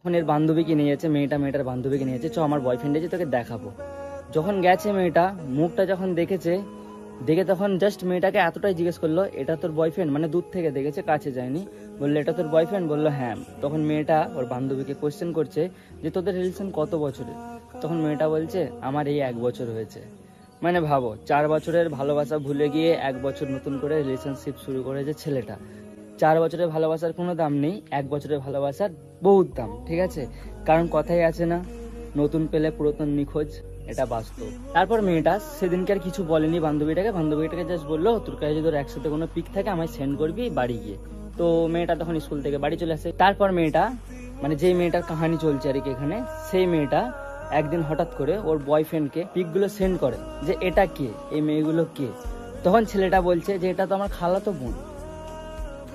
তখন এর বান্ধবীকে নিয়ে যাচ্ছে, মেয়েটার বান্ধবীকে নিয়ে যাচ্ছে, চ আমার বয়ফ্রেন্ড আছে তোকে দেখাবো। যখন গেছে মেয়েটা, মুখটা যখন দেখেছে, দেখে তখন জাস্ট মেয়েটাকে এতটাই জিজ্ঞেস করলো, এটা তোর বয়ফ্রেন্ড? মানে দূর থেকে দেখেছে, কাছে যায়নি। বললো এটা তোর বয়ফ্রেন্ড? বললো হ্যাঁ। তখন মেয়েটা ওর বান্ধবীকে কোয়েশ্চেন করছে যে তোদের রিলেশন কত বছরের? তখন মেয়েটা বলছে আমার এই 1 বছর হয়েছে। মানে ভাবো, 4 বছরের ভালোবাসা ভুলে গিয়ে 1 বছর নতুন করে রিলেশনশিপ শুরু করেছে ছেলেটা। 4 বছরের ভালোবাসার কোনো দাম নেই, 1 বছরের ভালোবাসার বহুত দাম, ঠিক আছে? কারণ কথাই আছে না, নতুন পেলে পুরাতন নিখোঁজ, এটা বাস্তব। তারপর মেয়েটা সেদিনকে আর কিছু বলেনি বান্ধবীটাকে জাস্ট বললো তোর কাছে যদি ওর একসাথে কোনো পিক থাকে আমায় সেন্ড করবি বাড়ি গিয়ে। তো মেয়েটা তখন স্কুল থেকে বাড়ি চলে আসে। তারপর মেয়েটা, মানে যেই মেয়েটার কাহানি চলছে আর কি এখানে, সেই মেয়েটা একদিন হঠাৎ করে ওর বয়ফ্রেন্ডকে পিকগুলো সেন্ড করে যে এটা কে, এই মেয়েগুলো কে। তখন ছেলেটা বলছে যে এটা তো আমার খালাতো বোন।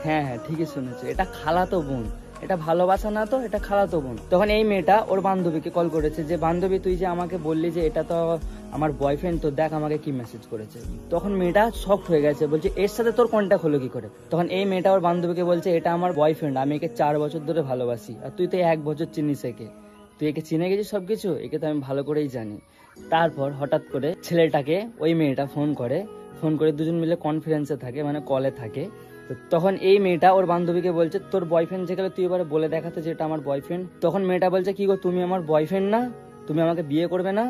হ্যাঁ হ্যাঁ, ঠিকই শুনেছো, এটা খালাতো বোন, এটা ভালোবাসা না তো, এটা খালাতো বোন। তখন এই মেয়েটা ওর বান্ধবীকে কল করেছে যে বান্ধবী তুই যে আমাকে বললি যে এটা তো আমার বয়ফ্রেন্ড, তো দেখ আমাকে কি মেসেজ করেছে। তখন মেয়েটা শকড হয়ে গেছে, বলছে এর সাথে তোর কন্ট্যাক্ট হলো কি করে? তখন এই মেয়েটা ওর বান্ধবীকে বলছে এটা আমার বয়ফ্রেন্ড, আমি একে 4 বছর ধরে ভালোবাসি, আর তুই তো 1 বছর চিনিস একে, তুই একে চিনে গেছিস সবকিছু, একে তো আমি ভালো করেই জানি। তারপর হঠাৎ করে ছেলেটাকে ওই মেয়েটা ফোন করে, দুজন মিলে কনফারেন্সে থাকে, মানে কলে থাকে। তো তখন এই মেয়েটা ওর বান্ধবীকে বলছে তোর বয়ফ্রেন্ড যেখানে তুই এবারে বলে দেখাতে যে এটা আমার বয়ফ্রেন্ড। তখন মেয়েটা বলছে কি গো, তুমি আমার বয়ফ্রেন্ড না? তুমি আমাকে বিয়ে করবে না?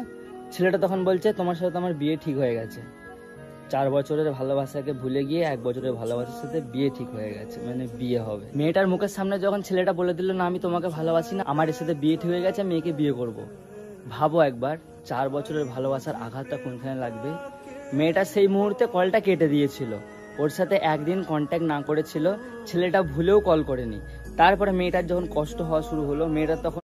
ছেলেটা তখন বলছে তোমার সাথে তো আমার বিয়ে ঠিক হয়ে গেছে। 4 বছরের ভালোবাসাকে ভুলে গিয়ে 1 বছরের ভালোবাসার সাথে বিয়ে ঠিক হয়ে গেছে, মানে বিয়ে হবে। মেয়েটার মুখের সামনে যখন ছেলেটা বলে দিল না আমি তোমাকে ভালোবাসি না, আমার এর সাথে বিয়ে ঠিক হয়ে গেছে, আমি একে বিয়ে করব। ভাবো একবার, 4 বছরের ভালোবাসার আঘাতটা কোনখানে লাগবে। মেয়েটা সেই মুহূর্তে কলটা কেটে দিয়েছিল, ওর সাথে একদিন কন্ট্যাক্ট না করেছিল, ছেলেটা ভুলেও কল করেনি। তারপরে মেয়েটার যখন কষ্ট হওয়া শুরু হলো, মেয়েটা তখন